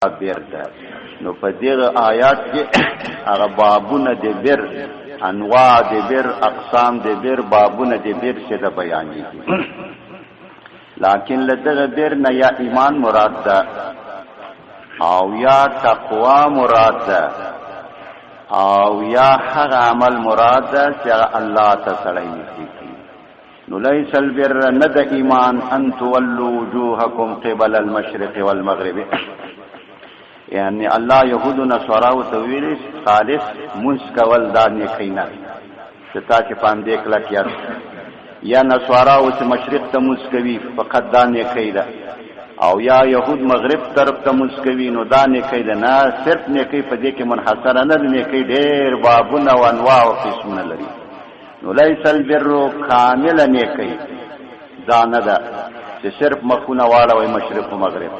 بیرته نو په دغه آیات کې هغه بابونه د بیر انواع د بیر اقسام د بیر بابونه د بیر څخه د بیان دي لکن لدغه بیر نه یا ایمان مراد ده او یا تقوا مراد ده او یا هغه عمل مراد ده چې الله تعالی نږدې نو ليس البر ند ایمان ان تولوا وجوهكم قبل المشرق والمغرب یعنی الله يهود و نصارا او تویل خالص منس کول دا نه کینا شتا چې پاندې کلا کیا یا نصارا او چې مشرق ته منس کوي فقط دا نه کیدا او یا يهود مغرب طرف ته منس کوي نو دا نه کیدا نه صرف نه کوي په دې کې منحصر نه نه کوي ډېر بابونه او انواع او قسمونه لري نو ليس البر کامل نه کوي دا نه ده چې صرف مخونه واړوي مشرق او مغرب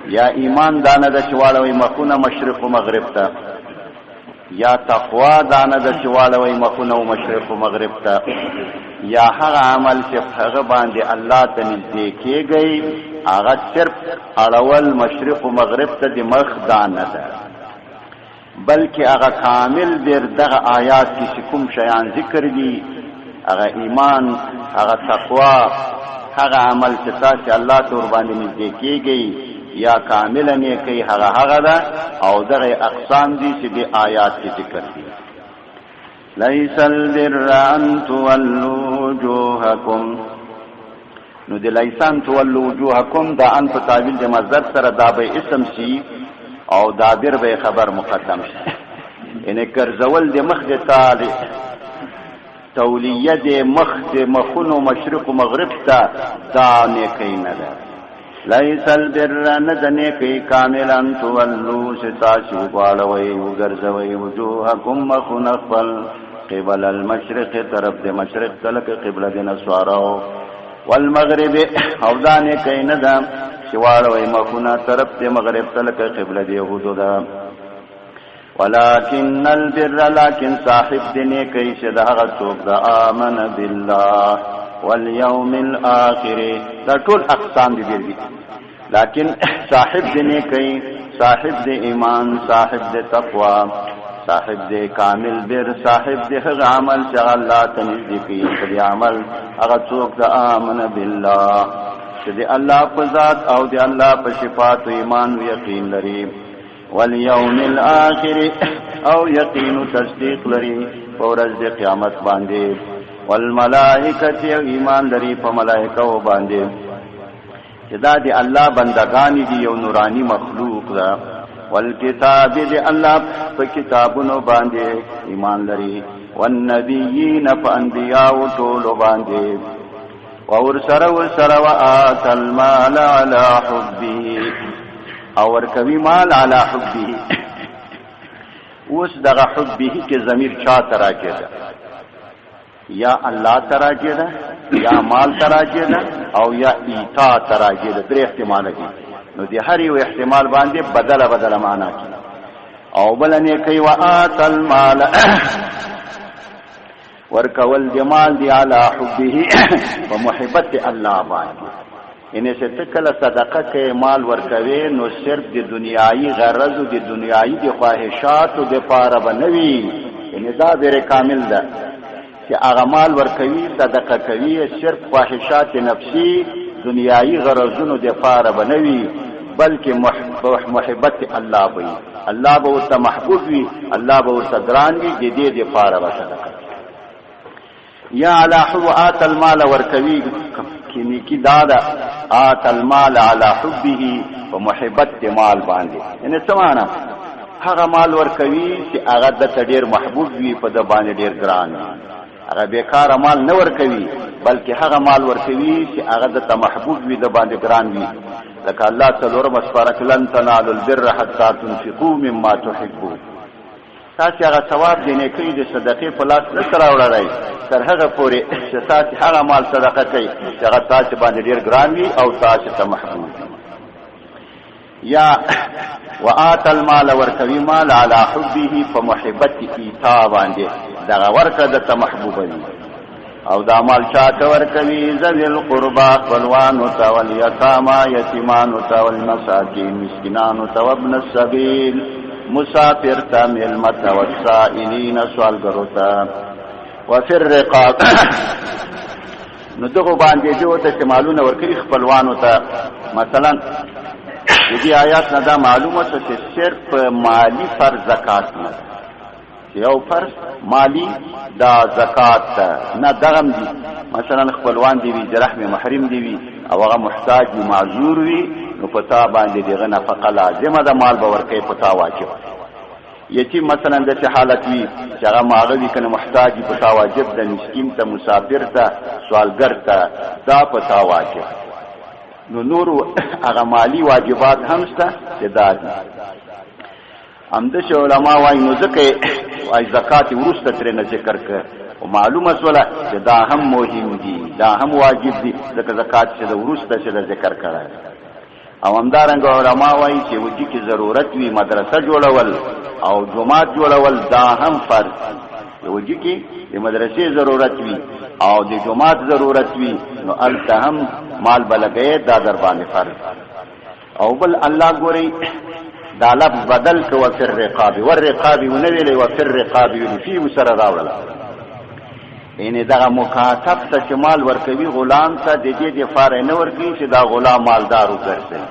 یا ایمان دانه د چوالوي مخونه مشرق او مغرب ته یا تقوا دانه د چوالوي مخونه او مشرق او مغرب ته یا هغه عمل چې هغه باندې الله ته نږدې کېږي هغه صرف اړول مشرق او مغرب ته د مخ دانه ده بلکې هغه کامل بیر دغه آیات کې کوم شیان ذکر دي هغه ایمان هغه تقوا هغه عمل چې تاسو الله ته ور باندې نږدې کېږي یا کاملا نه کوي هغه ده او دغه اقسام دي چې د آیات کې ذکر دي ليس البر ان تولوا وجوهكم نو د لیسان تولوا وجوهكم دا ان په تعبیر د مصدر سره دا به اسم شي او دا بیر به خبر مقدم شي ان کرزول د مخ د تعالی تولیه د مخ د مخونو مشرق او مغرب ته دا نه کوي نه ده ليس البر ندنه کوي کاملا تولوا ستاسو والوي وګرځوي وجوهكم مخنفل قبل المشرق طرف د مشرق تلک قبله د نصارو والمغرب او دانه کوي نه ده شوالوي مخونه طرف د مغرب تلک قبله د يهودو ده ولكن البر لكن صاحب دنه کوي چې دا هغه څوک ده امن بالله واليوم الاخر دا ټول اقسام دي دي لیکن صاحب دې نه کوي صاحب دې ایمان صاحب دې تقوا صاحب دې کامل بر صاحب دې هغه عمل چې الله تنزي کوي دې عمل هغه څوک د امن بالله چې دې الله په ذات او دې الله په صفات او ایمان او یقین لري واليوم الاخر او یقین او تصدیق لري په ورځ د قیامت باندې والملائکه ایمان لري په ملائکه باندې چې دا دی الله بندگان دي یو نورانی مخلوق ده والکتاب دی الله په کتابونو باندې ایمان لري والنبیین فانبیاء ټول باندې او سره وآت المال على حبه او ورکوي مال على حبه اوس دغه حبه کې ضمیر چا تراکه ده یا الله تراجه ده یا مال تراجه ده او یا ایتا تراجه ده درې احتمال دي نو دي هر یو احتمال باندې بدله معنا کوي او بلنه کوي وآت المال ورکول دی مال دی علی حبه ومحبت الله باندې ان څه تکله صدقه کوي مال ورکوي نو صرف د دنیایي غرض او د دنیایي د خواهشات او د پاره بنوي ان دا ډېر کامل ده چې اعمال ورکوي صدقه کوي صرف خواهشات نفسي دنیایي غرضونو د پاره بنوي بلکې محبت الله وي الله به ورته محبوب وي الله به ورته ګران وي د دې د پاره صدقه یا علی حوات المال ورکوي کینی کی دادا آت المال علی حبه ومحبت مال باندې ان سمانا هغه مال ورکوي چې هغه د ډېر محبوب وي په د باندې ډېر ګران وي هغه بیکار مال نه ورکوي بلکې هغه مال ورکوي چې هغه د محبوب وي د باندې ګران وي لکه الله تعالی مسبارک لن تنالوا البر حتى تنفقوا مما تحبون تاسو هغه ثواب دینه کوي د صدقې په لاس نه سره وړای تر هغه پورې چې تاسو هغه مال صدقه کوي چې هغه تاسو باندې ډیر ګران وي او تاسو ته محبوب یا وآت المال ورکوي مال على حبه فمحبت ایتا باندې دا ورکه د محبوب وي او دا مال چاته ورکوي ذوی القربا خپلوانو ته والیتاما یتیمانو ته والمساکین مسکینانو ته وابن السبیل مسافر ته مېلمه ته والسائلین سوالګرو ته وفي الرقاب نو دغه باندې جو ته استعمالونه ورکړي خپلوانو ته مثلا دې آیات نه دا معلومه څه چې صرف مالی فرض زکات نه یو فرض مالی دا زکات نه دغم دي مثلا خپلوان دی وی رحم محرم دی وی او هغه محتاج وی معذور وی نو پتا باندې دغه نفقه لازمه ده مال به ورکې پتا واجب یتیم مثلا د حالت وی چې هغه ماغوی کنه محتاج پتا واجب ده مسکین ته مسافر ته سوالګر ته دا پتا واجب نو نور هغه مالی واجبات هم شته چې دا دي امدش علماء وای نو ځکه وای زکات ورسته تر نه ذکر کړ او معلومه سوله چې دا هم مهم دي دا هم واجب دي ځکه زکات چې ورسته چې ذکر کړه او همدارنګ علماء وای چې وږي کې ضرورت وي مدرسه جوړول او جماعت جوړول دا هم فرض وږي کې د مدرسې ضرورت وي او د جماعت ضرورت وي نو التهم مال بلګې دا در باندې فرض او بل الله ګوري دا لفظ بدل کو وفر رقاب والرقاب ونویل وفر رقاب فی مسر راوړل ان دا مکاتب ته شمال ورکوي غلام ته د دې د فار نه ورکوي چې دا غلام مالدار وګرځي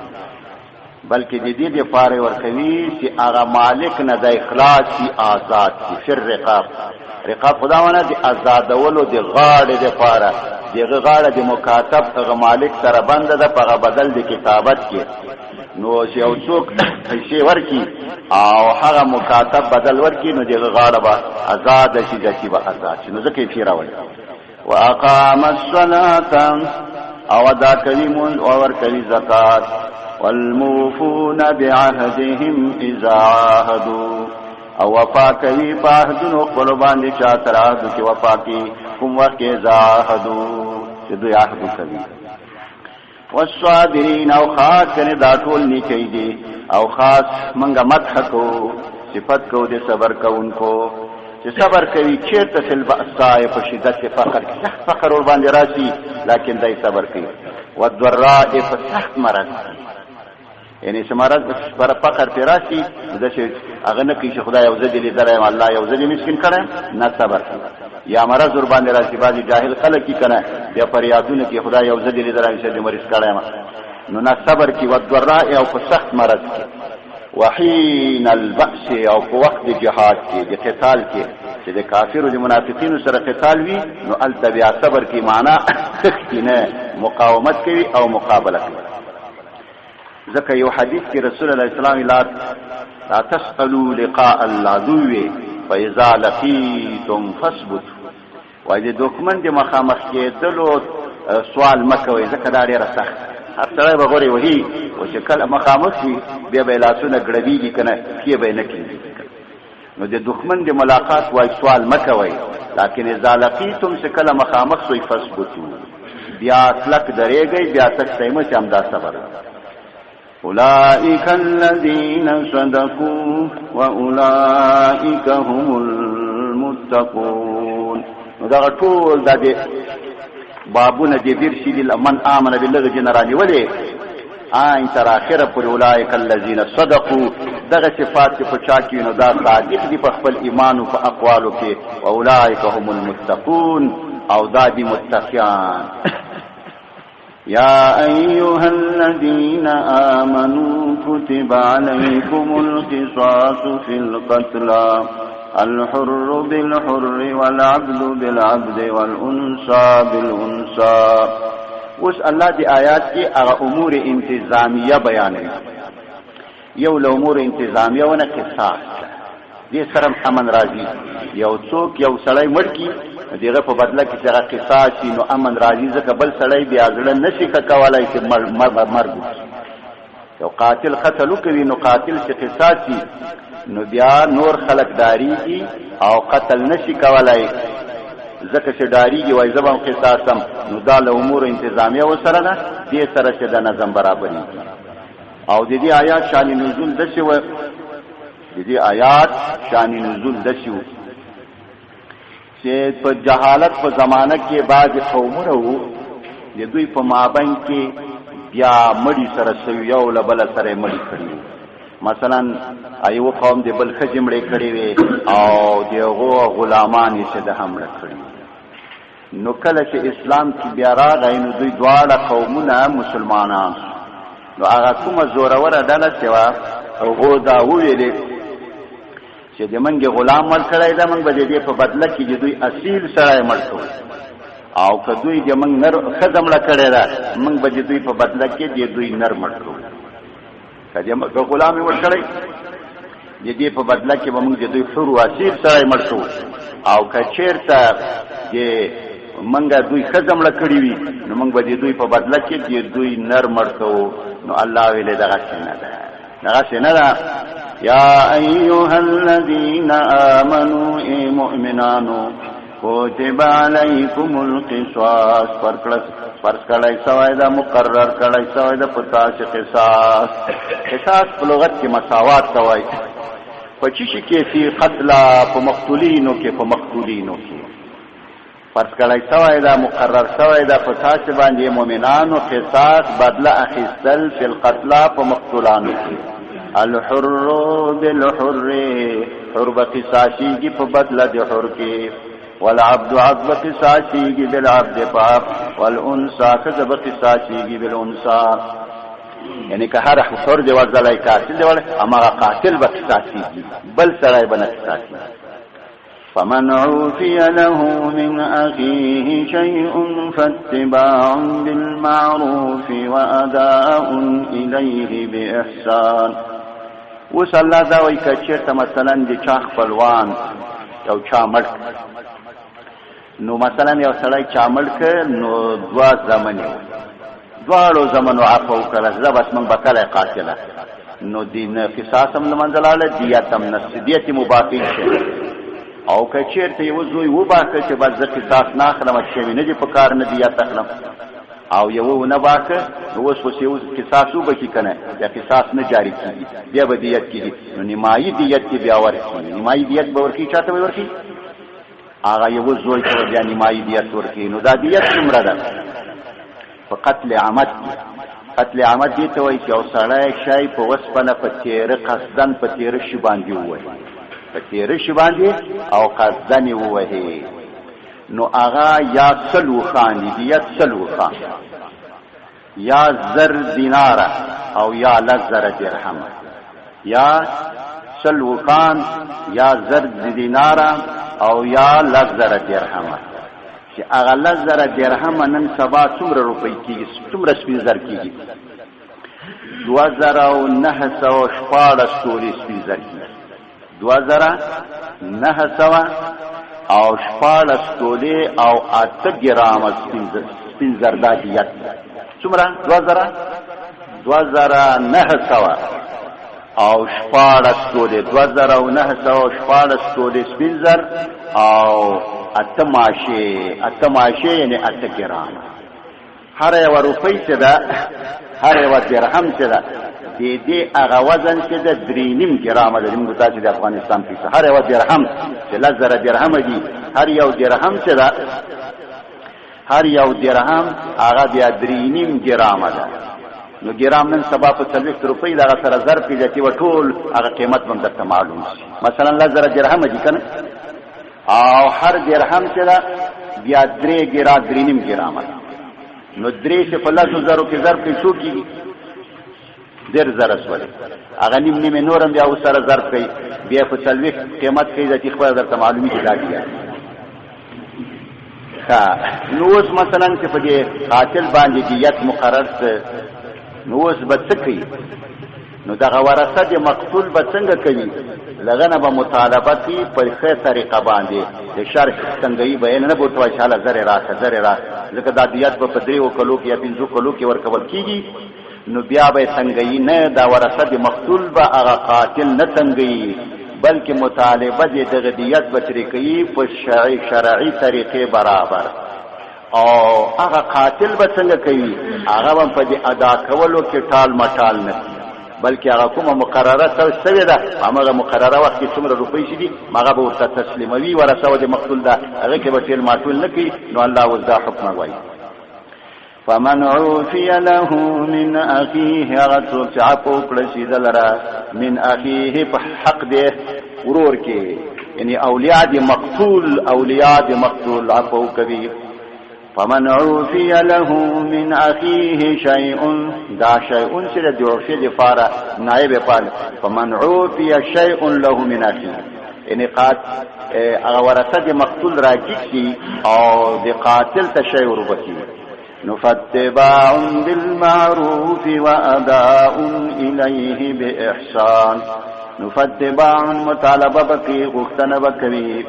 بلکې د دې د فار ورکوي چې هغه مالک نه د اخلاص کی آزاد کی فر رقاب رقاب خداونه د آزادولو د غاړې د فار دغه غاړه د مکاتب هغه مالک سره بند ده په بدل د کتابت کې نو چې یو څوک پیسې ورکی او هغه مکاتب بدل ورکی نو دغه غاړه به آزاد شي چې به آزاد شي نو ځکه یې راوړي واقام الصلاه او ادا کوي مون او ور کوي زکات والموفون بعهدهم اذا عاهدوا او وفا کوي په عهدونو خپل باندې چا تر عهد کې وفا کوي کوم وخت اذا عاهدوا چې دوی عهد کوي والصابرین او خاص کنه دا ټول نیکی دي او خاص منګه مدح کو صفت کو دې صبر کوونکو چې صبر کوي چیرته فل بأساء په شدت فقر کې سخت فقر ور باندې راشي لیکن دای صبر کوي والضراء په سخت مرض یعنی سمارت پر فقر پر راشي د څه هغه نه کې خدای او زدي لیدل الله یو زدي مسكين کړه نه صبر یا مرض ور باندې راشي بعضی جاهل خلک کی کنه یا فریادونه کې خدای یو زدي لیدل چې مریض کړه نو نه صبر کی والضراء او په سخت مرض کې وحين البأس او په وخت جهاد کې د قتال کې چې د کافرو د منافقینو سره قتال وي نو التبع صبر کی معنا سختینه مقاومت کوي او مقابله کوي ځکه یو حدیث کې رسول الله صلی الله علیه وسلم لا تسألوا لقاء العدو فاذا لقيتم فاثبتوا وای د دوکمن د مخامخ کېدلو سوال مکوي ځکه دا ډیره سخت هر څه به غوري وਹੀ او چې کله مخامخ شي بیا به لاسونه ګړبيږي کنه کې به نه کېږي نو د دښمن د ملاقات وای سوال مکوي لکن اذا لقيتم چې کله مخامخ شوي فاثبتوا بیا تلک درېږي بیا تک سیمه چې امدا صبر اولئک الذین صدقوا واولئک هم المتقون نو دا ټول د بابونه د بیرشي لمن امن بالله جنرالي ولې ان تر اخره پر اولئک الذین صدقوا دغه صفات په چا کې نو دا صادق دي په خپل ایمان او په اقوالو کې اولئک هم المتقون او دا دي متقیان يا أيها الذين آمنوا كتب عليكم القصاص في القتلى الحر بالحر والعبد بالعبد والأنثى بالأنثى وس الله دي آیات کی اغا امور انتظامیه بیانوي یو امور انتظامیه ونه قصاص دې سره امن راځي یو څوک یو سړی مړ کی دغه په بدله کې چې قصاص نو امن راځي ځکه بل سړی بیا ځل نشي کولای چې مرګ یو قاتل قتل کوي نو قاتل چې قصاصي نو بیا نور خلق داریږي او قتل نشي کولای ځکه چې داریږي وای زبم قصاصم نو دا له امور انتظامیه وسره ده دې سره چې د نظم برابرۍ او د دې آیات شان نزول د شو د دې آیات شان نزول د شو چې په جهالت په زمانه کې بعض قومونه وو د دوی په مابین کې بیا مړی سره سوي یو له بل سره مړی کړي. مثلا ایو قوم د بل ښځې مړې کړې وې او د هغو غلامان یې چې د هم مړه کړي. نو کله چې اسلام کې بیا راغی نو دوی دواړه قومونه مسلمانان نو هغه کومه زوروره ډله چې وه هغو دا وویلې چې د منګې غلام مړ کړی ده موږ به د دې په بدله کې د دوی اصیل سړی مړ کوو او که دوی د موږ نر ښځه مړه کړې ده موږ به د دوی په بدله کې د دوی نر مړ کوو. که غلام یې مړ کړی د دې په بدله کې به موږ د دوی حر و اصیل سړی مړ کوو او که چېرته د منګه دوی ښځه مړه کړي وي نو موږ به د دوی په بدله کې د دوی نر مړ کوو. نو الله ویلې دغسې نه ده دغسې نه ده. یا ایها الذین آمنوا ای مؤمنانو کتب علیکم القصاص فرض کړی سوی ده مقرر کړی سوی ده په تاسې قصاص. قصاص په لغت کې مساوات ته وایي. په چی شي کې فی قتلا په مقتولینو کې فرض کړی سوی ده مقرر سوی ده په تاسې باندې مؤمنانو قصاص بدله اخیستل فی القتلا په مقتولانو کې. الحر بالحر حر بقصاصیږي په بدله د حر کې والعبد عبد بقصاصیږي بالعبد پاپ والانثى ښځه بقصاصیږي بالانثى. یعنی که هر حر دی وځلی قاتل دی هماغه قاتل به قصاصیږي بل سړی به نه قصاصیږي. فمن عوفي له من أخيه شيء فاتباع بالمعروف وأداء إليه بإحسان. اوس الله دا وایي که چېرته مثلا د چا خپلوان یو چا مړ نو مثلا یو سړی چا مړ کړ نو دوه زمنې دواړو زمنو عفو وکړه زه بس موږ به کلی قاتله نو د قصاص هم له منځه لاړه دیت هم نشته دیت مباطل شي. او که چېرته یو زوی وباکه چې بس زه قصاص نه اخلم چې مې نه دي په کار نه دیت اخلم او یو ونه باکه نو اوس خو یو قصاص وبکي که نه بیا قصاص نه جاري کېږي بیا به دیت کېږي نو نیمایي دیت کې بیا ورکړي. نیمایي دیت به ورکړي چا ته به ورکړي هغه یو زوی ته بیا نیمایي دیت ورکړي. نو دا دیت څومره ده په قتل عمد قتل عمد دې ته وایي چې یو سړی شی په وسپنه په تېره قصدن په تېره شي باندې ووهي په تېره شي باندې او قصدن یې ووهي نو هغه یا سلو خان دي دیت سلو خان یا زر دیناره او یا لس زره درهم یا سلو خان یا زر دیناره او یا لس زره درهم چې هغه لس زره درهم نن سبا څومره روپۍ کېږي څومره سپین زر کېږي 2914 تولې سپین زر کېږي 2914 تولې او 8 ګرامه سپین زر دا دیت څومره 2914 تولې 2914 تولې سپین زر او 8 ماشه یعنی 8 ګرامه. هر یو روپۍ چې ده هر یو درهم چې ده د دې هغه وزن چې ده 3.5 ګرامه ده. موږ تاسو د افغانستان پیسه هر یو درهم چې 1000 درهم دي هر یو درهم چې ده هر یو درهم هغه بیا 3.5 ګرامه ده. نو ګرام نن سبا په 40 روپۍ دغه سره ضرب کې ځتي و ټول هغه قیمت هم درته معلوم شي. مثلا 1000 درهم دي کنه او هر درهم چې ده بیا 3.5 ګرامه ده. نو 3 چې په 10,000 کې ضرب کې څو کېږي 10,000 سولې هغه نیم نورم بیا سره ضرب کوي بیا په 40 قیمت کې ځتي خپل درته معلومي کې راځي. نو اوس مثلا چې په دې قاتل باندې دیت مقرر څه نو اوس به څه کوي نو دغه ورثه د مقتول به څنګه کوي لغنه به مطالبه کوي په ښه طریقه باندې د شرع څنګهیي بیان نه بوته وایي چې هله زر یې راکړه ځکه دا دیت به په 3 کلو کې یا 5 کلو کې ورکول کېږي. نو بیا به څنګهیي نه دا ورثه د مقتول به هغه قاتل نه څنګهیي بلکې مطالبه د دغه دیت به ترې کوي په شرعي طریقې برابر. او هغه قاتل به څنګه کوي هغه به په دې ادا کولو کې ټال مټال نه بلکې هغه کومه مقرره شوې ده هغه مقرره وخت کې څومره روپۍ شي دي هغه به ورته تسلیموي ورثه د مقتول ده هغه کې به ټیل ماټول نه کوي نو الله وزدا حکم وایي فمن عوفي له من اخيه غتو چاپو کړی دلرا من اخيه په حق دې ورور کې یعنی اولیاء دې مقتول عفو کوي فمن عوفي له من اخيه شيء دا شيء چې د عوفي د فاره نائب پال فمن عوفي شيء له من اخيه یعنی هغه ورثه د مقتول راکړي او د قاتل ته شی وربکی نفتباع بالمعروف وأداء إليه بإحسان نفتباع مطالبه بکی غختنه بکوي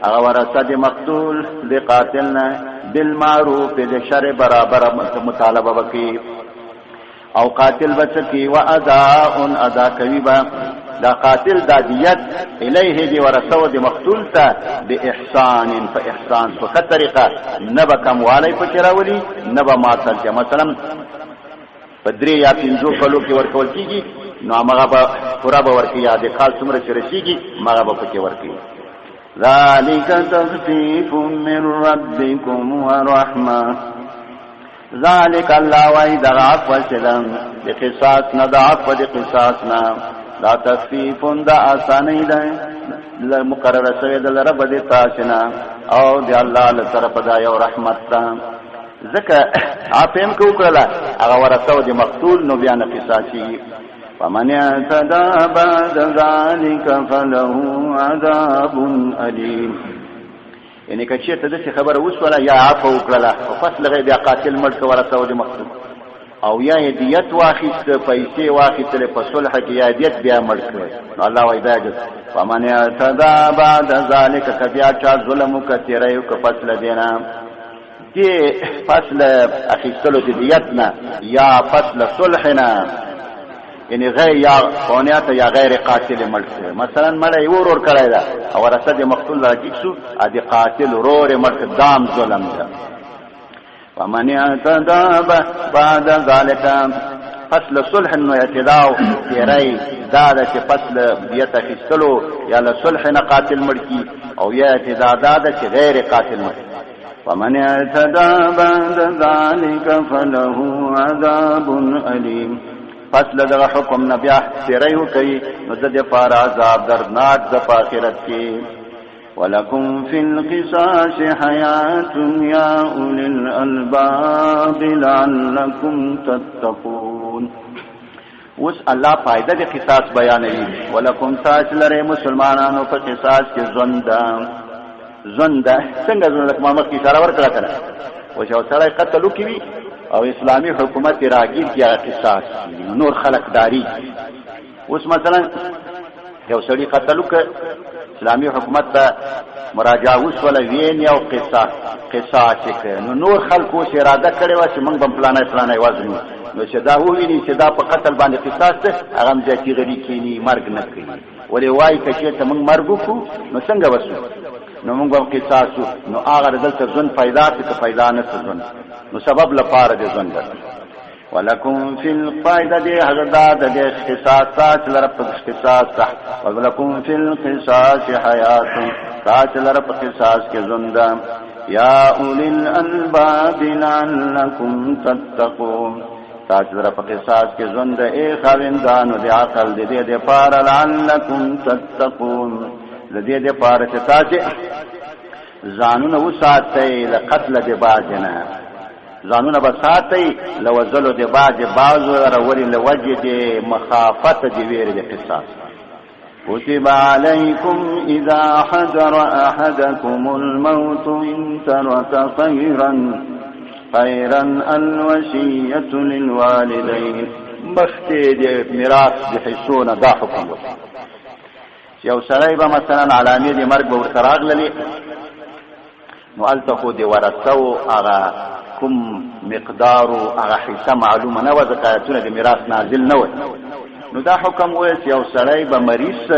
هغه ورثه د مقتول د قاتلنا بالمعروف د شر برابر مطالبه بکی او قاتل بچکی وأداء ادا کوي با دا قاتل دا دیت الیه دی ورثه د مقتول ته باحسان فاحسان په طریقه نبا کم والی پکراولی نبا ماتل چې مثلا په 3 یا 5 کلو کې ورکول کیږي نو هغه به پورا به ورکی یا د کال څومره چې رسیږي هغه به پکې ورکی ذالک تخفیف من ربکم ورحمه ذالک الله وای د عفو سلام د قصاص نه د عفو د قصاص نه لا تخفیف د آسانی ده مقرره شوی د رب د تاسنا او د الله له طرف د یو رحمت ده ځکه اپم کو کړه هغه ورثه د مقتول نو بیان قصاصي فمن اعتدى بعد ذلك فله عذاب الیم یعنی کچې ته د خبره وسوله یا عفو کړه او فصل غي بیا قاتل ملک ورثه د مقتول او یا دیت واخیست پیسې واخیستل په صلح کې یا دیت بیا مړ کړ نو الله وایي دا فمن اعتدى بعد ذلك کبیا چا ظلم کثیر یو ک فصل دینا دې فصل اخیستلو د دیت نه یا فصل صلحنا یعنی غیر یا قونیات یا غیر قاتل مړ کړ مثلا مړ یو ورور کړی دا او ورثه د مقتول راځي شو ا دې قاتل ورور مړ دام ظلم ده ومن اعتدى بعد ذلك فصل صلح انه اعتداء تیرای دا چې فصل دیت اخیستلو یا له صلح نه قاتل مړکی او یا اعتداء دا چې غیر قاتل مړکی ومن اعتدى بعد ذلك فله عذاب الیم فصل دغه حکم نه بیا تیرای کوي نو د فار عذاب دردناک د آخرت کې ولكم في القصاص حياة يا أولي الألباب لعلكم تتقون وس الله فائدہ د قصاص بیانوي ولكم تاج لره مسلمانانو په قصاص کې ژوند څنګه ژوند ما مخکې اشاره ورکړه کړه او چې سړی قتل وکړي او اسلامي حکومت راګیر کیږي قصاص نور خلق داری اوس مثلا یو سړی قتل وکړي اسلامی حکومت ته مراجعه وسوله وین یو قصاص نو نور خلکو اراده کړې و چې موږ په پلانای وزنو نو چې دا وویني چې دا په قتل باندې قصاص ته هغه ځکه غری کینی مرګ نه کوي ولې وای کچې ته موږ مرګ وکړو نو څنګه وسو نو موږ په قصاص نو هغه دلته ځون پیدا ته پیدا نه ځون نو سبب لپاره دې ځون ولكم في القاعده دي حداد دي اختصاصات لرب اختصاص ولكم في القصاص حياه سات لرب قصاص کې زنده يا اولي الالباب لعلكم تتقون سات لرب قصاص کې زنده اي خاوندانو دي عقل دي دي پار لعلكم تتقون لدي دي پار چې تاسو ځانونه وساتئ لقتل دي باجنه ځانونه بساتي لوزلو د باج بازو روري لوجه د مخافت د ویر د قصاص كتب عليكم اذا حضر احدكم الموت ان ترك خيرا الوصيه للوالدين مخته د میراث د حصونه دا حکم یو سړی به مثلا علامه د مرګ به ورتراغ للی نو التخو د ورثو هغه کوم مقدار هغه حصہ معلومه نه و زکاتونه د میراث نازل نه و نو دا حکم و چې یو سړی به مریض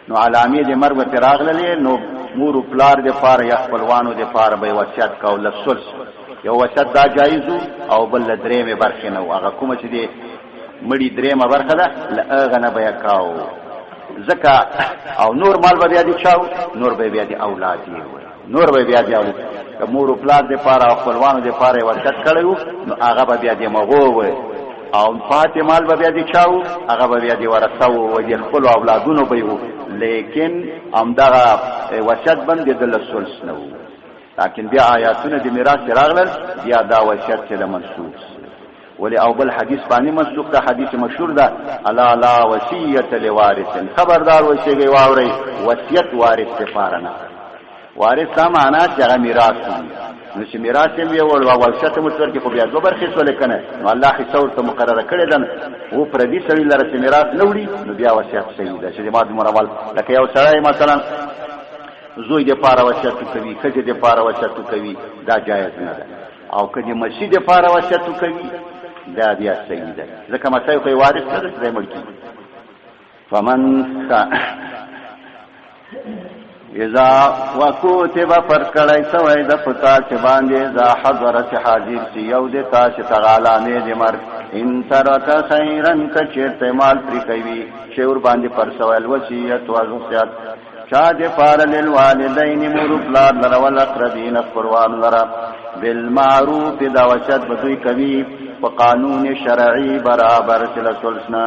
نو علامه د مرګ په راغللې نو مور پلار د فار یا خپلوانو د فار به وصیت کول سلس یو وصیت دا جایز او بل درې مې برخه نه هغه کوم چې دی مړی درېمه برخه ده له هغه نه به یې کاو ځکه او نور مال به بیا دې چاو نور به بیا دې اولاد یې نور به بیا دې اولاد که مور و پلار دپاره او خپلوانو دپاره یې وصیت کړی وو نو هغه به بیا دې مغو و او پاتې مال به بیا دې چاو هغه به بیا دې ورثه و دې خپلو اولادونو به یې وو لیکن همدغه وصیت بند دې د له ثلث نه وو لیکن بیا آیاتونه د میراث راغلل بیا دا وصیت چې د منسوخ ولی او بل حدیث باندې منسوخ ده حدیث مشهور ده الا لا وصیت لوارث خبردار وصیت واوري وصیت وارث لپاره نه وارث دا معنا چې هغه میراث نو چې میراث یې ویول او وصیت متور کې خو بیا دوه برخې سول کنه نو الله حصہ ورته مقرره کړی ده او پر دې سړي لره چې میراث نه وړي نو بیا وصیت صحیح ده چې ما د مرول لکه یو سړی مثلا زوی دې پاره وصیت کوي خځه دې پاره وصیت کوي دا جایز نه ده او کله مسجد دې پاره وصیت کوي دا بیا صحیح ده ځکه مته کوئی وارث نه دی ملکی فمن اذا وكتب فرکړای سوې د پتا چې باندې ذا حضرت حاضر سی یو د تاش تعالی نه دې مر ان ترک خیرن ک چې استعمال پری کوي شور باندې پر سوال وصیت او وصیت چا دې فارل الوالدین مور بلاد لرا والاقربین قربان لرا بالمعروف دا وصیت بدوی کوي وقانون شرعي برابر سلسلسنا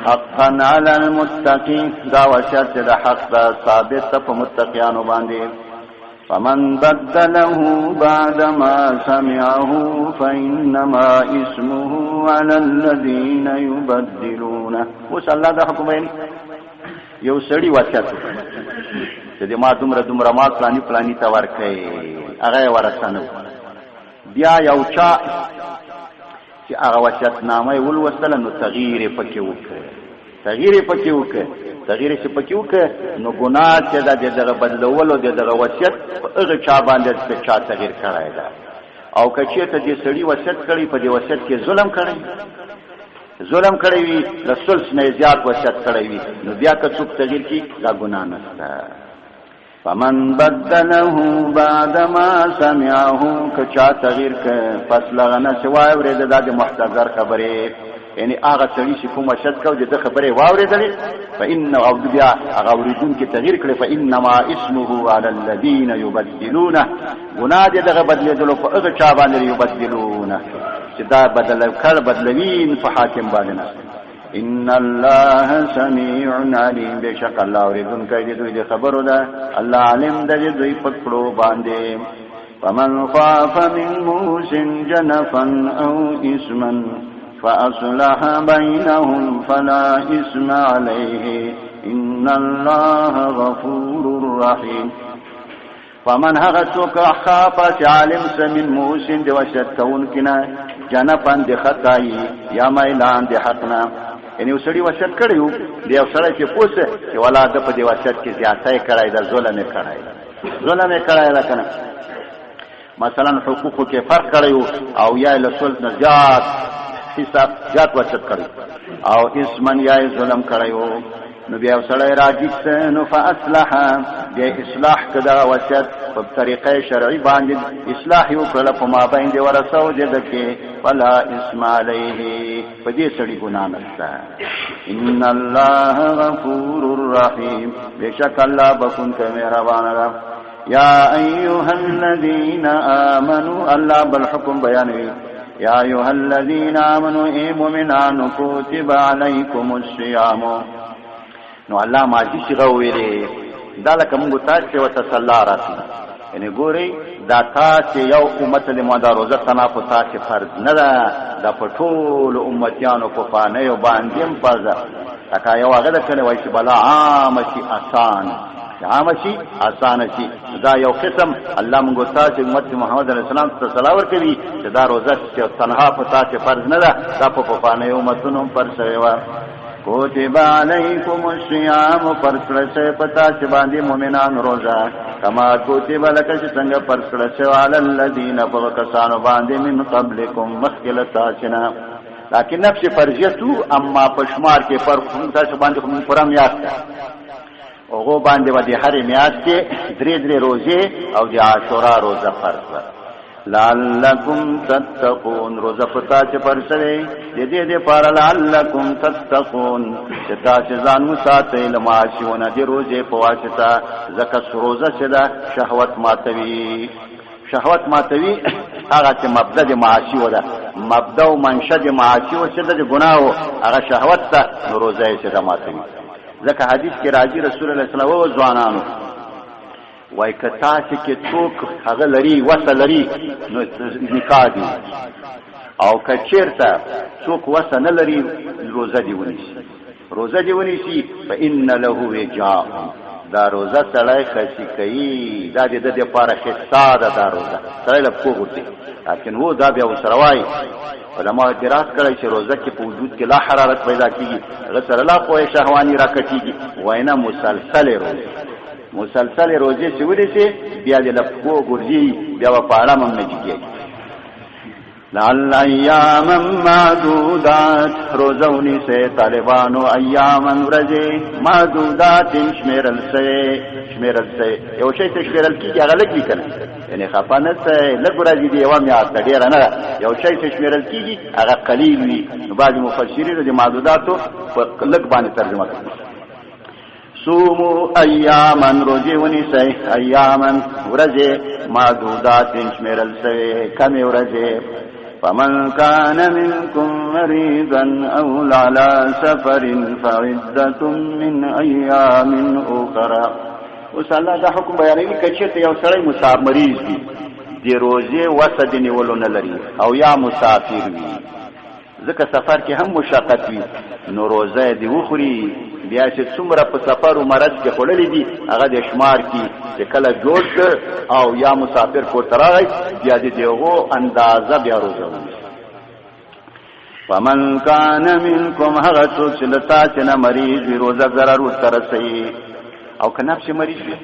حقا على المتقين دا وشرط دا حق دا ثابت په متقیانو باندې فمن بدله بعد ما سمعه فإنما اسمه على الذين يبدلونه وصلى الله دا حکم یې یو سړی وصیت چې ما دومره ما پلانی تا ورکې هغه ورسانو بیا یو چا چې هغه وصیت نامه ولوستل نو تغییر پکې وکړي تغییر چې پکې وکړي نو ګناه چې دغه بدلولو دغه وصیت هغه چا باندې چې چا تغییر کړای دا او کچې ته دې سړی وصیت کړی په دې وصیت کې ظلم کړی وي رسول نه زیات وصیت کړی وي نو بیا که څوک تغییر کی دا ګناه نشته فمن بدله بعد ما سمعه کچا تغییر ک پس لغنه سوای ورته د محتضر خبره یعنی هغه سړي چې کوم شت کو د خبره واورېدلې فإن او بیا هغه ورېدون کې تغییر کړي فإنما اسمه على الذين يبدلونه ګناه دغه بدلېدل په هغه چا باندې يبدلونه چې دا بدلوین په حاکم باندې ان الله سميع عليم بشک الله اوریدون کوي دوی خبرو ده الله علم ده دوی پکړو باندې فمن خاف من موس جنفا او اسما فاصلح بينهم فلا اسم عليه ان الله غفور رحيم فمن هغه څوک خاف عالم سمن موس د وشت کون کنا جنفا د خطای یا میلان د حقنا یعنی وسړي وصیت کړیو دی وسړي چې پوسه چې ولادت په دی وصیت کې زیاتای کړای دا ظلم یې کړای دا کنه مثلا حقوقو کې فرق کړیو او یا له سلطنت زیات حساب زیات وصیت کړیو او اسمن یا ظلم کړیو نو بیا وسړي راځي نو فاصلح بیا اصلاح کړه وصیت په طریقې شرعي باندې اصلاح یو کړه په ما باندې ورسو دې کې فلا اسم عليه فدې سړي ګناه نشته ان الله غفور رحيم بشک الله بكون مهربان یا ایها الذين امنوا الله بالحكم بیانوي یا ایها الذين امنوا ای مؤمنان کتب علیکم الصيام نو الله ماضی څنګه ویلې دا لکه موږ تاسو ته وتصلا راځي یعنی ګوري دا تاسو یو امت له مودا روزه تنافس تاسو فرض نه ده د پټول امتیانو په فانه یو باندې فرض تکا یو هغه ده کنه وایي چې بلا عام شي آسان شي دا یو قسم الله موږ تاسو امت محمد علیه السلام ته صلوات ورکوي چې دا روزه چې تنها په تاسو فرض نه ده دا په فانه یو امتونو پر شوی کتب علیکم الصیام فرض پتا چې باندې مؤمنان روزه کما کتب لکه څنګه فرض علی الذین فکسانو باندې من قبلکم مخکله تاسنا لکه نفس فرضیتو اما پشمار کې فرق تاسو باندې کوم پرم یاد اوغه باندې ودی هر میاشت کې درې روزه او د عاشورا روزه فرض لعلکم تتقون روزه پتا چې پرسره دې پار لعلکم تتقون چې تاسو ځان مساتئ لماشونه دې روزه په واسطه زکه روزه چې دا شهوت ماتوي هغه چې مبدا د معاشي ودا مبدا او منشأ د معاشي او چې د ګناو هغه شهوت ته روزه یې چې ماتوي ځکه حدیث کې راځي رسول الله صلی الله علیه وسلم ځوانانو وای کتا چې څوک هغه لري وسه لري نو نکاح دي او کچیرته څوک وسه نه لري روزه دی ونیسي فإن له وجاء دا روزه سړی خسي کوي دا د لپاره خصا ده دا روزه سړی له کوغتي لکن وو دا بیا وسروای علماء دراسه کړی چې روزه کې په وجود کې لا حرارت پیدا کیږي غسر لا قوه شهوانی راکټيږي وینا مسلسل روزه چې ودی بیا د لپاره ګرځي بیا په اړه مونږ نه کیږي لعل ایاما معدودات روزونی سے طالبانو ایاما ورځي معدودات شمیرل سے یو شی ته شمیرل کیږي هغه لګي کنه یعنی خپانه سه لګ ورځي دی یو میاشت ډیر نه یو شی ته شمیرل کیږي هغه قلیل وي نو بعض مفسرین د معدوداتو په لګ باندې ترجمه کوي صوموا ایاما روزونی سے ایاما ورځي معدودات شمیرل سے کم ورځي فمن كان منكم مريضا أو على سفر فعدة من أيام أخرى وصلى دا حکم بیانوي کچې ته یو سړی مصاب مریض وي دی روزه وسد نیولو نه لري او یا مسافر وي ځکه سفر کې هم مشقت وي نو روزه دی وخوري بیا چې څومره په سفر او مرض کې خړلې دي هغه د شمار کې چې کله جوړ او یا مسافر کو ترای بیا دې دیغو اندازه بیا روزه ونی فمن کان منکم هغه څوک چې لتا چې نه مریض وي روزه ضرر ورسي او کنه چې مریض وي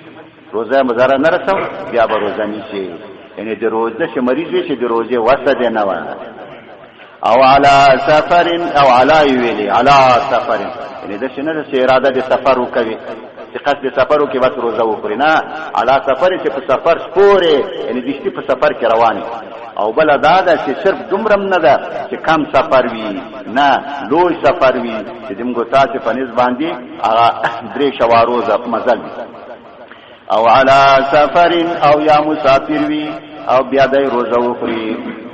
روزه مزار نه رسو بیا به روزه نشي یعنی د روزه چې مریض وي چې د روزه وسه دی نه و او علی سفر او علی ویلی علی سفر یعنی د شنه د اراده د سفر وکوي چې قصد سفر وکي بس روزه وکړي نه علی سفر چې په سفر سپوره یعنی د شي په سفر کې رواني او بل دا ده چې صرف دومره نه ده چې کم سفر وي نه لوی سفر وي چې دمګو تاسو په نس باندې هغه درې شواروزه مزل او علی سفر او یا مسافر وي او بیا د روزه وکړي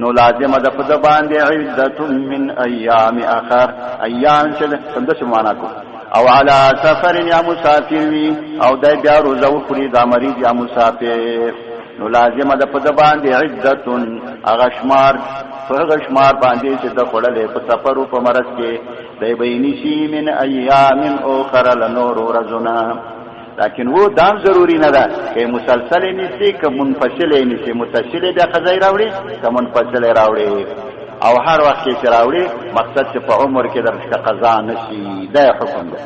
نو لازم ده په باندې عدت من ایام اخر ایام چې څنګه معنا کو او علی سفر یا مسافر وی او د بیا روزه وکړي د مریض یا مسافر نو لازم ده په باندې عدت اغشمار فغشمار باندې چې د خړلې په سفر او په مرض کې د بینشی من ایام اخر لنور ورزنا لیکن وہ دام ضروری نه ده کہ مسلسل نیسی که منفصل نیسی متصل بیا قضای راوړي که منفصل راوړي او هر وخت چې راوړي مقصد چې په عمر کې درته قضا نشي دا حکم ده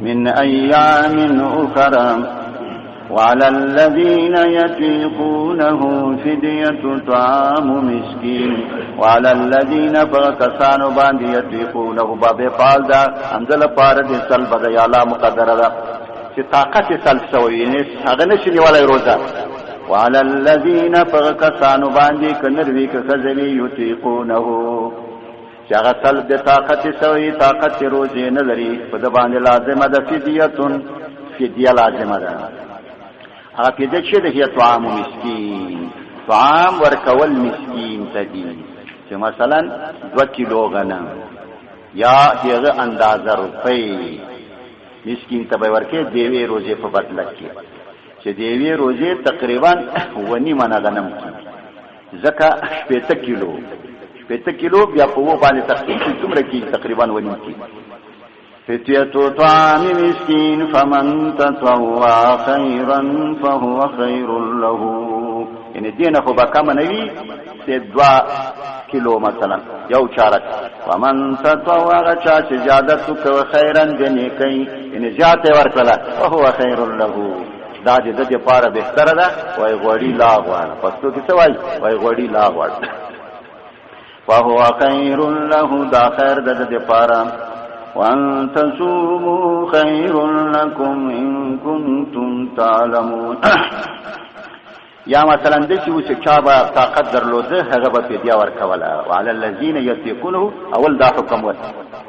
من ایام اخرى وعلى الذين يطيقونه فدية طعام مسكين وعلى الذين فكسانوا باندې يطيقونه باب پال دا انزل پار دي سل بد یالا مقدره ده چې طاقت سلب شوی نه هغه نشي نیولای روزه وعلى الذين فكسانوا باندې کنروي کذوی يطيقونه چې هغه سلب د طاقت شوی طاقت روزه نه لري په د باندې لازمه ده فدیه لازمه ده هغه پیدا چې د هي طعام مسکین طعام ورکول مسکین تدی چې مثلا 2 کیلو غنم یا دغه اندازه روپۍ مسکین ته ورکه دیوی روزه په بدل کې چې دیوی روزه تقریبا ونی منه غنم زکه 8 کیلو بیا په و باندې تقریبا څومره کې تقریبا ونی کې فتية طعام مسكين فمن تطوع خيرا فهو خير له یعنی دینه خو بکم نوی سی 2 کیلو مثلا یو چارک فمن تطوع غچا چې زیادت کو خیرا دنی کوي یعنی زیاته ورکړه فهو خير له دا دې د پاره بهتر ده وای غوړی لا غوړ پښتو کې څه وای غوړی لا غوړ فهو خير له دا خیر د پاره وان تصوموا خير لكم ان كنتم تعلمون یا مثلا د چې چا به طاقت درلوده هغه به فدیه ورکوله وعلى الذين يطيقونه اول دا حکم و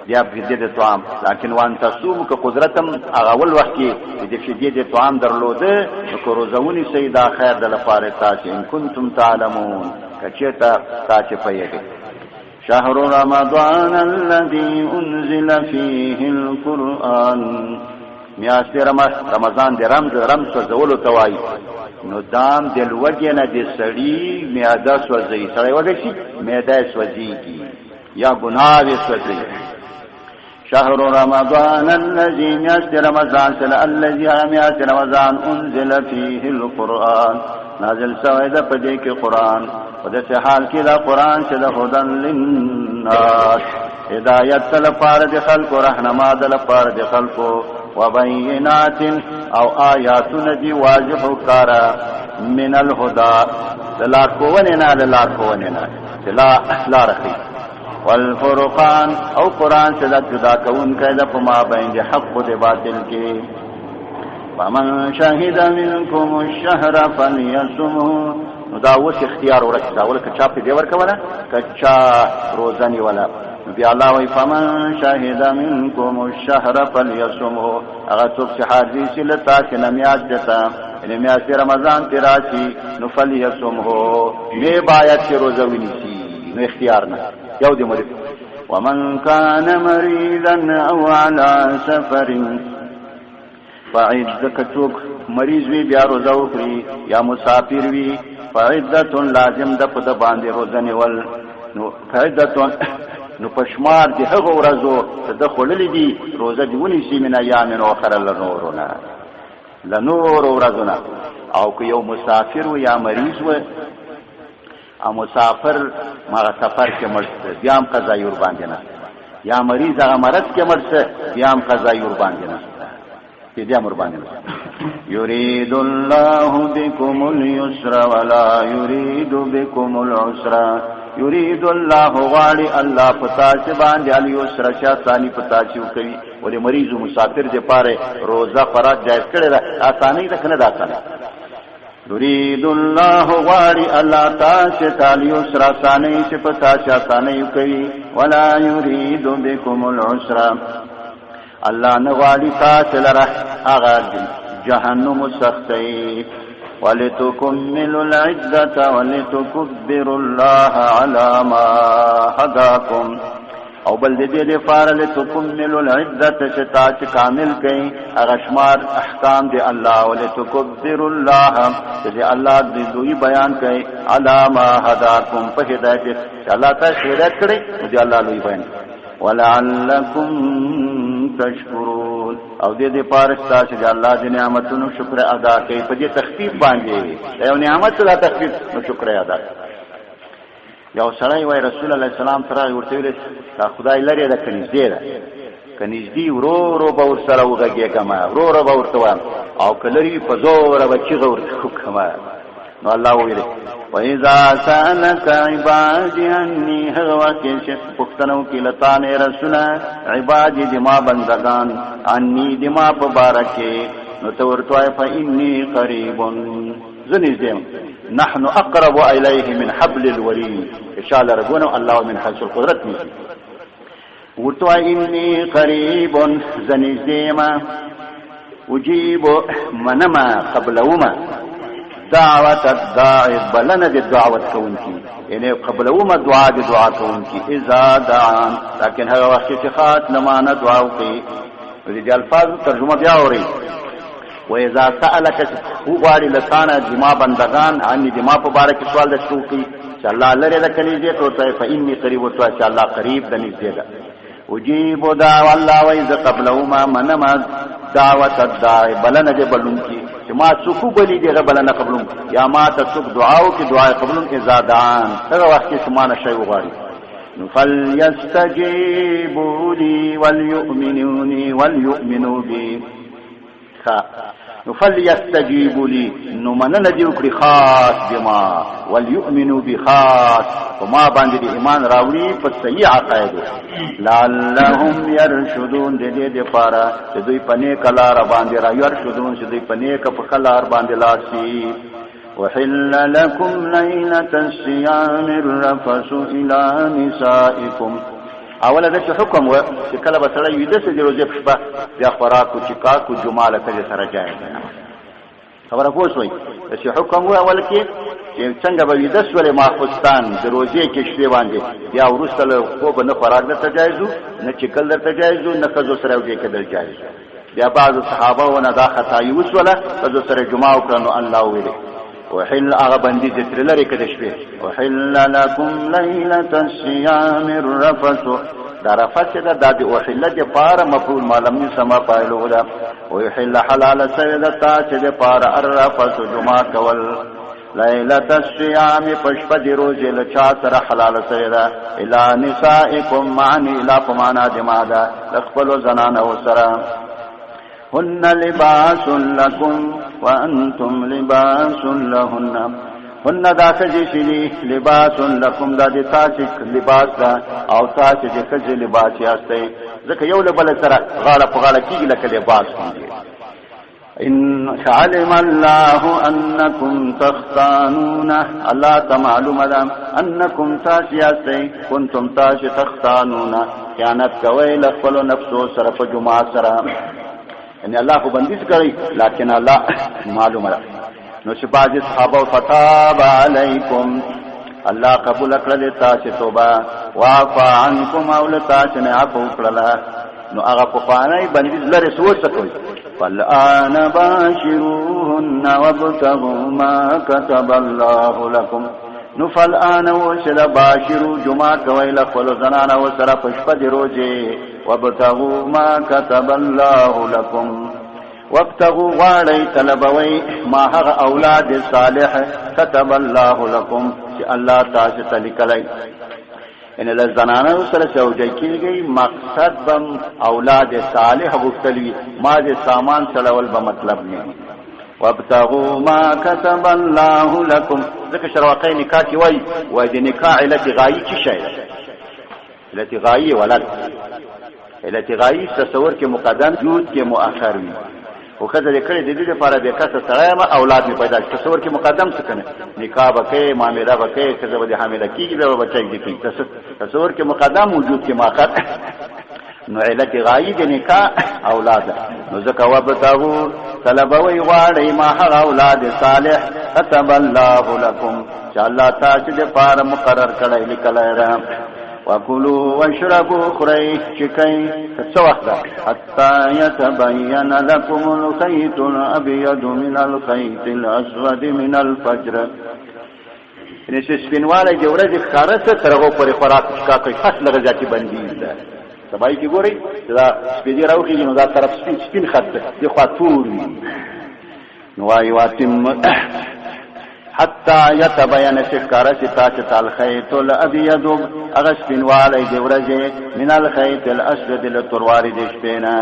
بیا فدیه د طعام لکن وان تصوم که قدرتم هغه اول وخت کې د فدیه د طعام درلوده نو روزونی سیدا خیر د لپاره تاسو ان کنتم تعلمون کچته تاسو پېږئ شهر رمضان الذي انزل فيه القرآن میاشت رمضان دی رمز سوزولو توای نو دام دل وجه نه دی سړی میاده سوځي سړی وږي شي میاده سوځيږي یا ګناه سوځي شهر رمضان الذي میاشت رمضان الذي میاشت رمضان انزل فيه القرآن نازل شوی ده په دې کې قرآن په دې حال کې دا قرآن چې د هدن للناس هدایت لپاره د خلکو رهنما ده لپاره د خلکو وبينات او آیاتنا دی واضح کارا من الهدى لار کووننا لا رخي والفرقان او قرآن سے جدا کون کیدا پما بین حق و باطل کی فمن شهد منكم الشهر فليصمه دا وس اختیار ورکړه ولکه چا په دی ورکوله کچا روزنی ولا بیا الله وی فمن شهد منكم الشهر فليصمه هغه څوک چې حاضر شي لتا چې نمیاد دتا نمیاد رمضان تراشي نو فليصمه می باید چې روزه ونیسي نو اختیار نه یو دې مرید ومن كان مريضا او على سفر فعدة څوک مریض وی بیا روزه وکړي یا مسافر وی فعدة لازم ده په د باندې روزه نیول نو فعدة نو پشمار دی هغه ورځو د خلل دی روزه دی ونی سی من ایام او اخر لنور ورځونه او که یو مسافر و یا مریض و او مسافر ما سفر کې مرسته بیام قضا یور باندې نه یا مریض هغه مرض کې مرسته بیام قضا یور باندې نه دې امر باندې يريد الله بكم اليسر ولا يريد بكم العسر يريد الله غالي الله پتا چې باندې اليسر شاساني پتا چې کوي ولې مریض او مسافر دې پاره روزه فرض جائز کړي دا آساني ده کنه دا آساني يريد الله غالي الله تاسو تعالی يسر آساني چې پتا چې آساني کوي ولا يريد بكم العسر الله نغالي تاسو لره هغه جهنم سختي ولتكملوا العدة ولتكبروا الله على ما هداكم او بل دې فار لتكملوا العدة شتا کامل کئ اغشمار احکام دې الله ولتكبروا الله دې الله دې دوی بیان کئ على ما هداكم په هدایت الله تعالی هدایت کړي دې الله لوی بیان ولعلكم تشکرون او دې پارستا چې الله دې نعمتونو شکر ادا کوي په دې تخفیف باندې یو نعمت لا تخفیف نو شکر ادا یو سړی وای رسول الله سلام ترا ورته ویل دا خدای لري دا کنيزدي ده کنيزدي ورو به ور سره وګږه کما ورو به ورته او کلری په زور به چې ورته کما نو الله ویل وَإِذَا سَأَلَكَ عِبَادِي عَنِّي هَغَوَا كِشِ پختنو کی لطان رسول عبادی دما بندگان عنی دما پبارکی نو تورتوائے فَإِنِّي قَرِيبٌ زنیزیم نحن اقرب الیه من حبل الورید اشال ربونو اللہ من حیث القدرت نیسی ورتوائے إِنِّي قَرِيبٌ زنیزیم اجیب منما قبلوما دعوت الداعی بلند دعوت کون کی یعنی قبلوما دعا کون کی اذا دعان لیکن هر وقت اتخاط نمانا دعاو کی وزید الفاظ ترجمه بیا ہو رہی و اذا سألک هو غاری لسانا دما بندگان عنی دما پبارک سوال دشتو کی چا اللہ لرے لکنی دیت ہوتا ہے فإنی قریب ہوتا ہے چا اللہ قریب دنیز دیگا اجیب دعو اللہ ویز قبلوما منما دعوت الداعی بلند بلن کی ما څوک بلی دی غبل نه قبلون یا ما ته څوک دعاو کی دعا قبلون اذا دعان هغه وخت چې سمانه شی وغواړي فليستجيبوا لي وليؤمنوا بي فليستجيبوا لي نو من نه دی وکړي خاص بما وليؤمنوا بي خاص وما باندې ایمان راوړي په صحیح عقاید لعلهم يرشدون دې پارا دوی پنه کلار باندې را يرشدون چې دوی پنه ک په کلار باندې لاسي وحل لكم ليلة الصيام الرفث إلى نسائكم. اوله د حکم و چې کله به سره وي د سې روزه په بیا خوراک او چکاک او جماله ته سره جایز نه خبره پوښوي چې حکم و اول کې چې څنګه به د سورې ماخستان د روزه کې شپه باندې یا ورسته خو به نه خوراک نه تجایزو نه چکل نه تجایزو نه کزو سره وي کې د جایز. بیا بعض صحابه ونه دا خطای وسوله کزو سره جمعه وکړو الله ویلي وحل اغبندي ذکر لري کده شپه وحل لكم ليله الصيام الرفث. دا رفث دا د وحل د پار مفعول معلوم سما پایلو دا ويحل حلال سيد تا چې د پار الرفث جمعه کول ليله الصيام پشپ دی روزه لچا سره حلال سيد الى نسائكم معني الى فمانا دمادا خپل زنانه وسره هن لباس لكم وانتم لباس لهن. هن دا کجی لباس لكم دا د تاسو لباس دا او تاسو چې کجی لباس یاستئ ځکه یو له بل سره غاړه په غاړه کیږي لکه لباس کیږي. ان علم الله انکم تختانون الله تعلم انکم تاسو یاستئ کنتم تاسو تختانون خیانت کوي لخپل نفسو سره په جمعه سره ان الله کو بندیش کړی لیکن الله معلومه ده. نو چې باج صحابه فتاب علیکم الله قبول کړل تاسو توبه وعفا عنکم او تاسو نه عفو کړل نو هغه په پانای بندیش لري سوچ کوي فالآن باشروهن وابتغوا ما كتب الله لكم. نو فالآن وشل باشرو جمعه کوي لخپل زنانه وسره پشپ دی روزه وابتغوا ما كتب الله لكم وابتغوا غاړی طلبوي ما هغه اولاد صالح كتب الله لكم چې الله تاسو ته لیکلی. ان الزنانه سره سوجي کیږي مقصد بم اولاد صالح غوښتلی ما دې سامان چلول به مطلب نه. وابتغوا ما كتب الله لكم ذکر شرواقی نکاح کی وای د نکاح علت غایی کی شی علت غایی ولد علت غایی تصور کې مقدم جود کې مؤخر وي او کله دې کړي د دې لپاره به کاسه سره ما اولاد می پیدا تصور کې مقدم څه کنه نکاح وکي معاملې وکي کله به حامله کیږي به بچي دي تصور کې مقدم وجود کې مؤخر نو علت غایی د نکاح اولاد نو زکه وبتغوا طلبوي غواړي ما هغه اولاد صالح كتب الله لكم چې الله تاسو دې پاره مقرر کړی لیکلای را وكلوا واشربوا خري شكي څوخت حتى يتبين لكم الخيط الابيض من الخيط الاسود من الفجر. نشه سپینواله د ورځې خارسه ترغه پر خوراک کا کوي فصل غذاتی بندي ده سبای کی ګوري دا سپیدی راوخی نو دا طرف سپین خط دی خاطور نو واتم حتى يتبين شكارة تاچ الخيط الابيض اغسبن والي دی ورځې من الخيط الاسود لتروار د شپینا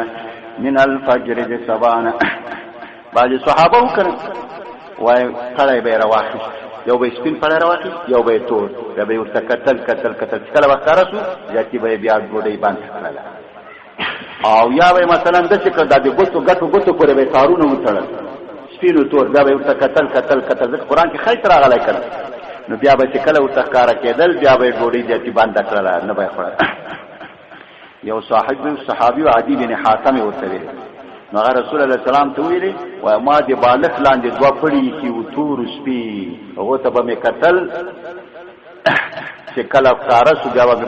من الفجر د سبانا. باج صحابه وکړه وای کړه به راوخی یو به سپین پر راوخی یو به تور دا به ورته کتل کله وکړاسو ځکه به بیا ګوډي باندې کړل او یا به مثلا د څه کړه د ګوتو پورې به تارونه وتړل سپینو تور دا به ورته کتل د قران کې خیر راغلی کړ نو بیا به کله ورته کار کېدل بیا به ګوډي ځکه باندې کړل نه به خړل. یو صحابي عدي بن حاتم ورته نو رسول الله سلام ته ویلي و ما دې بالغ لاندې دوا پړی کی و تور سپی هغه ته به قتل چې کله کارا سو جواب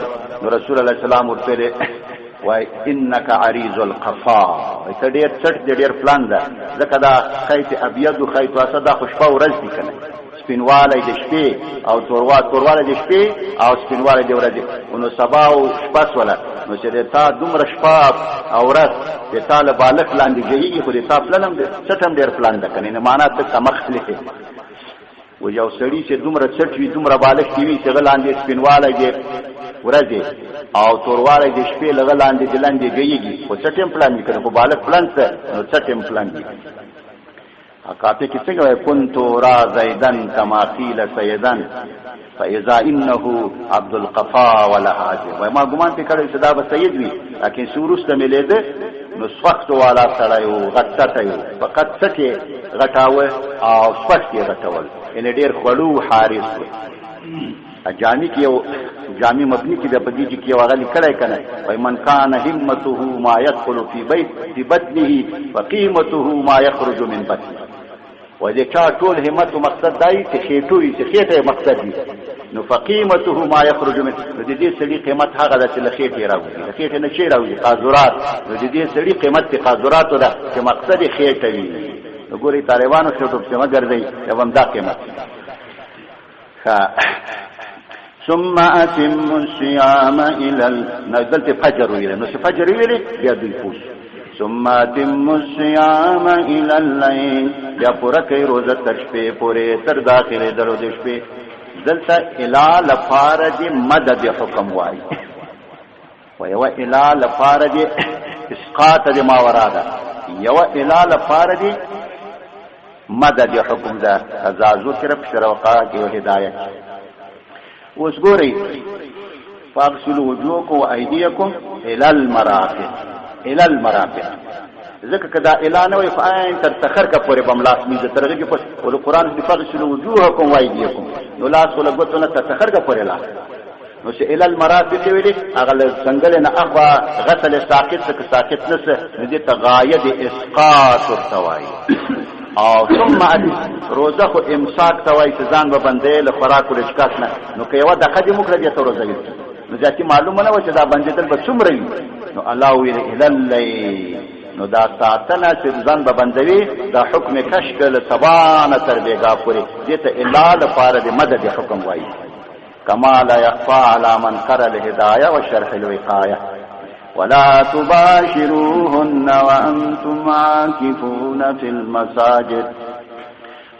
نو رسول الله سلام ورته وای انک عریض القفا ته ډیر چټ ډیر پلان ده ځکه دا خیط ابيض او خیط واسه دا خوشبو ورځ دي کنه سپینواله د شپې او تورواله د شپې او سپینواله د ورځې نو سبا او شپه ولا نو چې تا دومره شپه او ورځ د طالب بالغ لاندې جيږي خو د تاسو پلان دې چټم ډیر پلان ده کنه نه معنا ته مخالف و یو سړی چې دومره چټ وي دومره بالغ وي چې غلاندې سپینواله دې ورځې او تورواله د شپې لغلاندې دلاندې جيږي خو چټم پلان کړي خو بالغ پلان ته نو چټم پلان دي اکاته کې څنګه كنت را زيدن كما قيل سيدن فاذا انه عبد القفا ولا حاجه وما ګمان ته کړي صدا به سید وي لکه سورست مليده نو سخت والا سړی او غټه یو فقط سکه غټاوه او سخت یې غټول ان ډیر خړو حارس جامع کې یو جامع مبني کې د بدی کې یو غلي کړای کنه وای من کان همته ما يدخل في بيت في بدنه وقيمته ما يخرج من بدنه وجه چا ټول همت او مقصد دای چې خېټوي چې خېټه مقصد دي نو فقيمته ما يخرج من د دې سړي قیمت هغه د خېټه راوځي د خېټه نه شي راوځي قاذورات د دې سړي قیمت د قاذورات ده چې مقصد خېټه وي وګوري طالبانو څخه څه مګرځي یوم دا قیمت ثم اتم الصيام الى نزلت فجر ویل نو فجر ویل بیا دوی پوس ثم اتم الصيام الى الليل یا پورا کوي روزه تر شپې پورې تر داخله درو د شپې دلته الا لفارج مدد حکم وای و الا لفارج اسقاط د ما وراده یو الا لفارج مدد حکم ده ذا ذکر بشروقا کې هدایت اوس ګورئ فاغسلوا وجوهكم وايديكم الى المرافق الى المرافق ځکه کدا اعلان وي فاین تر تخر کا پورې بملاس میزه ترغه کې په قرآن کې فاغسلوا وجوهكم وايديكم نو لاس ولګوتونه تر تخر کا پورې لا نو چې الى المرافق ویلي هغه څنګه نه اخوا غسل ساقط نسه دې تغاید اسقاط ورتوي او ثم روزه خو امساک توای چې ځان به بندې له خوراک او رزق نه نو که یو د خدمت مکړه دې ته روزه وي نو ځکه معلومه نه و چې دا بندېدل به څومره وي نو الله ویل اللی نو دا ساتنه چې ځان به بندوي دا حکم کشکل سبانه تر بیګا پوری دې ته الا لپاره د مدد حکم وایي کما لا يخفى على من قرأ الهدايه وشرح الوقايه ولا تباشروهن وانتم عاكفون في المساجد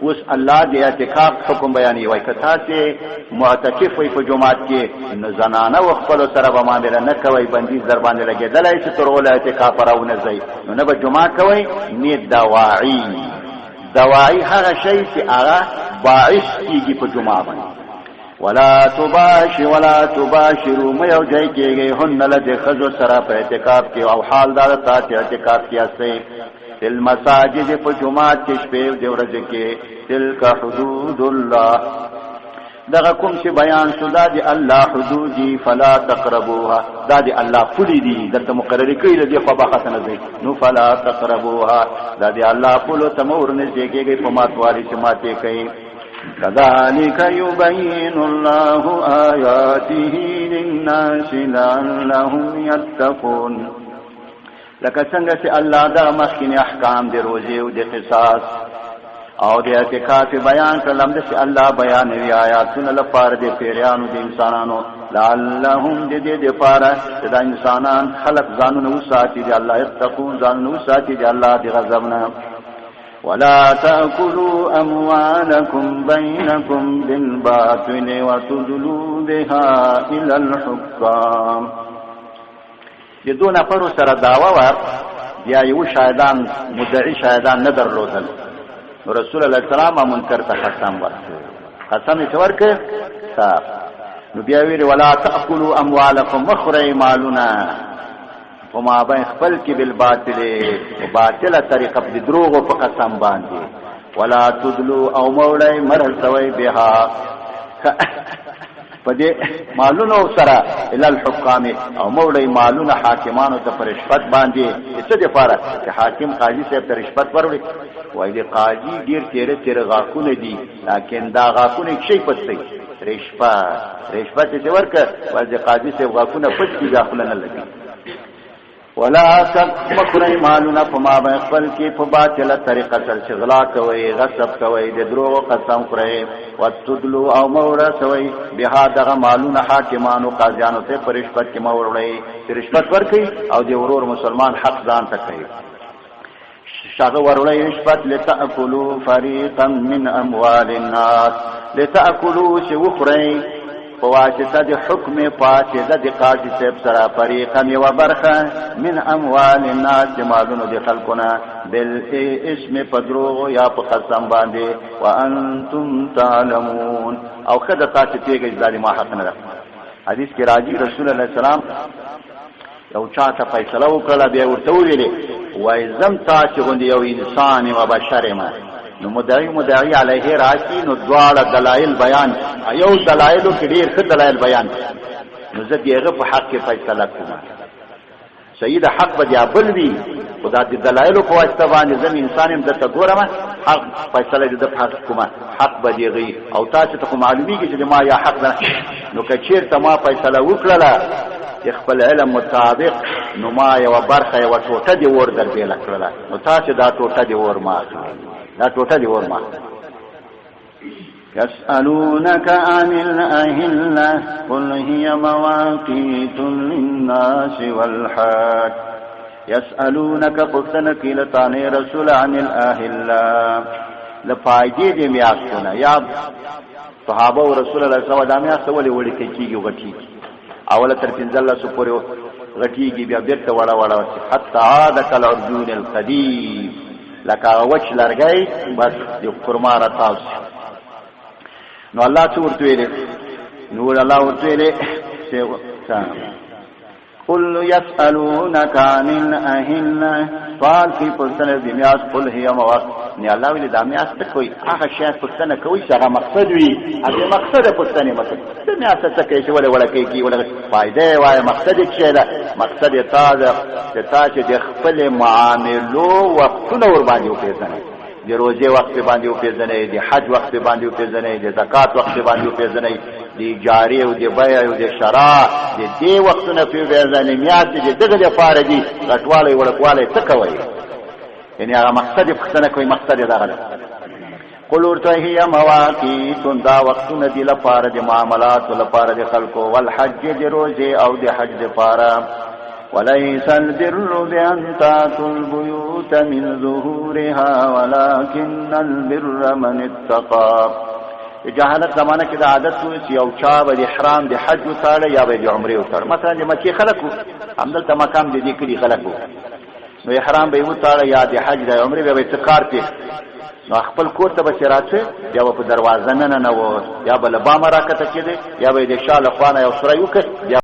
اوس الله دې اعتکاف حکم بیانوي وای کته چې معتکف وي په جمعات کې نو زنانه وخپل سره به معاملې نه کوي بندي در باندې لګیدلای چې تر ول اعتکاف راونه زی نو نه به جمعه کوي نه دواعي هغه شی چې هغه باعث کیږي په جمعه باندې ولا تباشروا ما یو ځای کېږي هن له خزو سره په اعتکاف کې او حال دار ته اعتکاف کې اسې فل مساجد په جمعات کې شپې د ورځې کې تلک حدود الله دغه کوم چې بیان شو دا دی الله حدودی فلا تقربوها دا دی الله فلی دی درته مقرر کړی دی خو به خاطر نه نو فلا تقربوها دا دی الله فلو تمور نه کېږي په ماتوالي چې ماته کوي كذلك يبين الله آياته للناس لعلهم يتقون لکه څنګه چې الله دا مخکینی احکام دی روزي او د قصاص او د اعتکاف بیان کړل چې الله بیانوي آیاتونه لپاره د پیرانو د انسانانو لعلهم دې لپاره د انسانان خلق ځانونه وساتي دی الله يتقون ځانونه وساتي دی الله د غضبنا ولا تأكلوا أموالكم بينكم بالباطل وتدلوا بها إلى الحكام بدون فرو سره داوا و یا یو شاهدان مدعی شاهدان نه درلودل رسول الله سلام منکر ته قسم ورکړ قسم یې ورکړ صاحب نو بیا ویل ولا تأكلوا أموالكم مخري مالنا وما بین خپل کې بالباطل او باطله طریقه د دروغ په قسم باندې ولا تدلوا او مولای مرسوي بها پدې مالونو سره ال الحکام او مولای مالونه حاکمانو ته پر رشوت باندې څه د فاره چې حاکم قاضي صاحب ته رشوت وروړي وای دي قاضي ډیر تیر غاکونه دي لکه دا غاکونه شي پڅي رشوت چې ورکه وای دي قاضي صاحب غاکونه پڅي غاکونه نه لګي ولا مکرای مالونه په ما باندې خپل کې په باطله طریقه سره شغلا کوي غصب کوي د دروغ قسم کوي وتدلو او مورثوي بها دغه مالونه حاکمانو قاضیانو ته پرشپت کې مورړي رشوت ورکي او د ورور مسلمان حق ځان ته کوي شاغه ورړي رشوت لتاكلوا فريقا من اموال الناس لتاكلوا شوخري فواسطه د حکم فاسده د قاضي صاحب سره فريقا یو برخه من اموال الناس مالونو د خلقنا بل اسم پدروغ یا په قسم باندې وانتم تعلمون او خدای تاسو پیګی ظالما حق نه حدیث کې راځي رسول الله سلام یو چاته فیصله وکړه بیا ورته وویلې وای زم تاسې غوندې یو انسان و بشر یم نو مدعی علیه راشي نو دواړه دلایل بیان یو دلایلو کې ډېر ښه دلایل بیان نو زه د هغه په حق کې فیصله کوم صحیح د حق به دی بل وي خدا د دلایلو په واسطه باندې زم انسان هم درته ګورم حق فیصله دې د حق کومه حق به دیږي او تاسو ته معلومیږي چې ما یا حق ده نو که چیرته ما فیصله وکړله خپل علم مطابق نو ما یو برخه یو ټوټه دی ور در بیل کړله نو تاسو دا ټوټه دی ور ما دا ټوټه دی ور ما يسألونك عن الأهلة قل هي مواقيت للناس والحاج يسألونك قلتنك لطاني رسول عن الأهلة لفايدي دي مياستنا يا صحابه ورسول الله صلى الله عليه وسلم ولي ولي كيكي وغتيكي اوله تر پنځله سو پورې غټیږي بیا بیرته وړه وړه حتی عاد کالعرجون القدیم لکه وچ لرګی بس یو قرمانه تاسو نو الله څه ورته ویلې نو الله ورته ویلې قل يسألونك عن الأهلة سوال کی پرسنه د میاس قل هي مواقیت نه الله ویل د میاس ته کوئی هغه شی پرسنه کوي چې هغه مقصد وي هغه مقصد پرسنه مطلب د میاس ته کوي چې ولا کوي ولا فائدې وای مقصد څه ده مقصد تا چې د خپل معاملو وقتونه ور باندې وپیژنې د روزه وخت باندې وپیژنې د حج وخت باندې وپیژنې د زکات وخت باندې وپیژنې دی جاری او دی بیع او دی شراء دی وختونه په ځانې میاد دي دغه لپاره دي غټواله ورکواله څه کوي یعنی هغه مقصد پختنه کوي مقصد دغه قل ورته هي مواقیت دا وختونه دی لپاره د معاملات لپاره د خلکو والحج د روزه او د حج لپاره وليس البر بأن تأتوا البيوت من ظهورها ولكن البر من اتقى جهالت زمانه کې د عادت چې یو چا به احرام د حج وتاړه یا به د عمره وتاړه مثلا د مکه خلکو همدلته مقام د دې کلی خلکو نو احرام به وتاړه یا د حج د عمره به اتقار پی نو خپل کور ته به راځي یا په دروازه نه و یا بل با مراکته کېده یا به د شاله خوانه یو سره یو